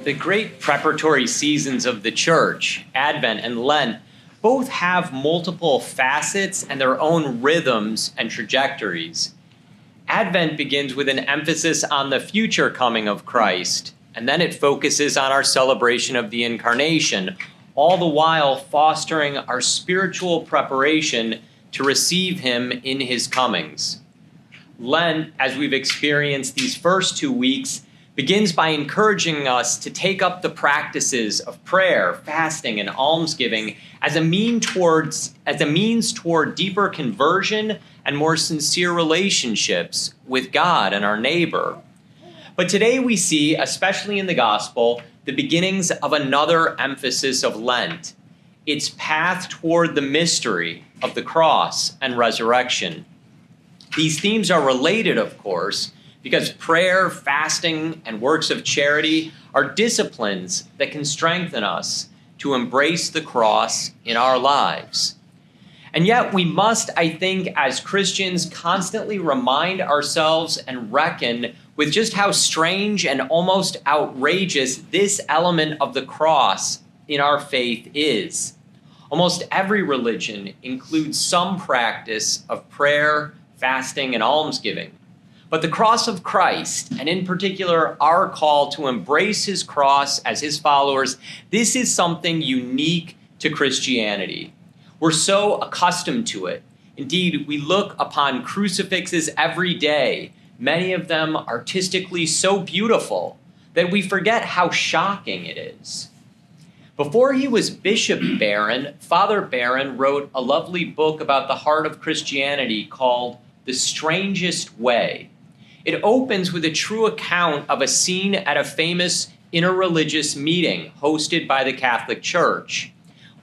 The great preparatory seasons of the church, Advent and Lent, both have multiple facets and their own rhythms and trajectories. Advent begins with an emphasis on the future coming of Christ, and then it focuses on our celebration of the Incarnation, all the while fostering our spiritual preparation to receive him in his comings. Lent, as we've experienced these first 2 weeks, begins by encouraging us to take up the practices of prayer, fasting, and almsgiving as a means toward deeper conversion and more sincere relationships with God and our neighbor. But today we see, especially in the gospel, the beginnings of another emphasis of Lent, its path toward the mystery of the cross and resurrection. These themes are related, of course, because prayer, fasting, and works of charity are disciplines that can strengthen us to embrace the cross in our lives. And yet we must, I think, as Christians, constantly remind ourselves and reckon with just how strange and almost outrageous this element of the cross in our faith is. Almost every religion includes some practice of prayer, fasting, and almsgiving. But the cross of Christ, and in particular our call to embrace his cross as his followers, this is something unique to Christianity. We're so accustomed to it. Indeed, we look upon crucifixes every day, many of them artistically so beautiful that we forget how shocking it is. Before he was Bishop Barron, Father Barron wrote a lovely book about the heart of Christianity called The Strangest Way. It opens with a true account of a scene at a famous interreligious meeting hosted by the Catholic Church,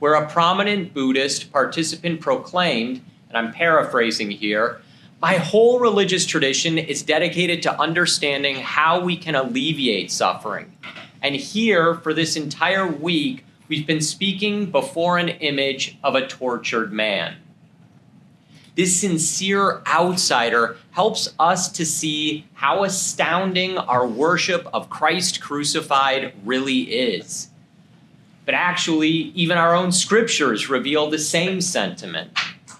where a prominent Buddhist participant proclaimed, and I'm paraphrasing here, "My whole religious tradition is dedicated to understanding how we can alleviate suffering. And here, for this entire week, we've been speaking before an image of a tortured man." This sincere outsider helps us to see how astounding our worship of Christ crucified really is. But actually, even our own scriptures reveal the same sentiment.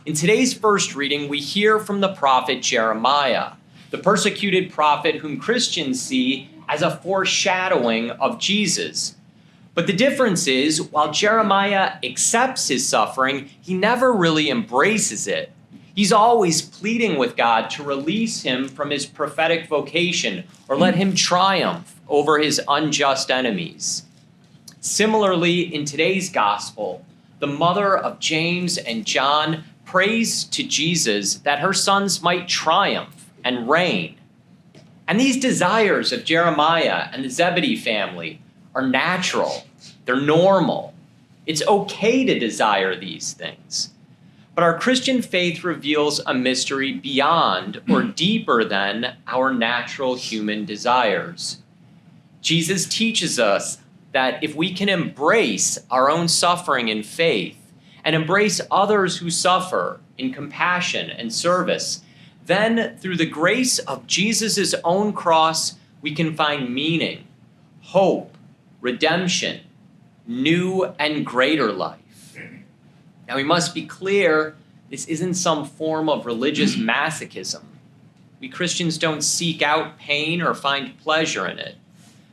In today's first reading, we hear from the prophet Jeremiah, the persecuted prophet whom Christians see as a foreshadowing of Jesus. But the difference is, while Jeremiah accepts his suffering, he never really embraces it. He's always pleading with God to release him from his prophetic vocation or let him triumph over his unjust enemies. Similarly, in today's gospel, the mother of James and John prays to Jesus that her sons might triumph and reign. And these desires of Jeremiah and the Zebedee family are natural. They're normal. It's okay to desire these things. But our Christian faith reveals a mystery beyond or deeper than our natural human desires. Jesus teaches us that if we can embrace our own suffering in faith and embrace others who suffer in compassion and service, then through the grace of Jesus' own cross, we can find meaning, hope, redemption, new and greater life. Now, we must be clear, this isn't some form of religious masochism. We Christians don't seek out pain or find pleasure in it.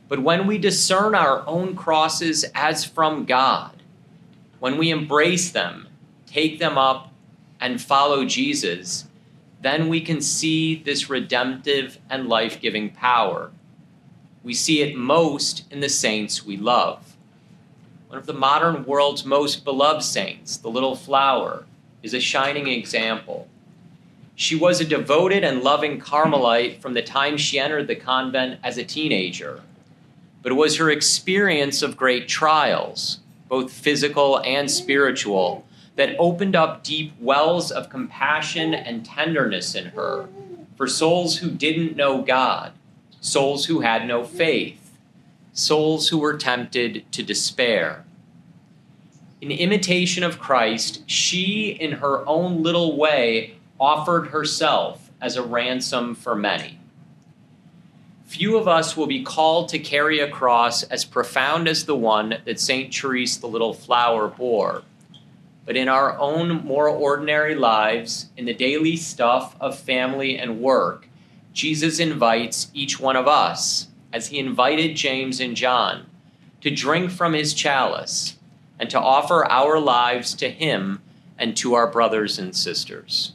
But when we discern our own crosses as from God, when we embrace them, take them up, and follow Jesus, then we can see this redemptive and life-giving power. We see it most in the saints we love. One of the modern world's most beloved saints, the little flower, is a shining example. She was a devoted and loving Carmelite from the time she entered the convent as a teenager. But it was her experience of great trials, both physical and spiritual, that opened up deep wells of compassion and tenderness in her for souls who didn't know God, souls who had no faith, souls who were tempted to despair. In imitation of Christ, she, in her own little way, offered herself as a ransom for many. few of us will be called to carry a cross as profound as the one that St. Therese the Little Flower bore. But in our own more ordinary lives, in the daily stuff of family and work, Jesus invites each one of us, as he invited James and John, to drink from his chalice and to offer our lives to him and to our brothers and sisters.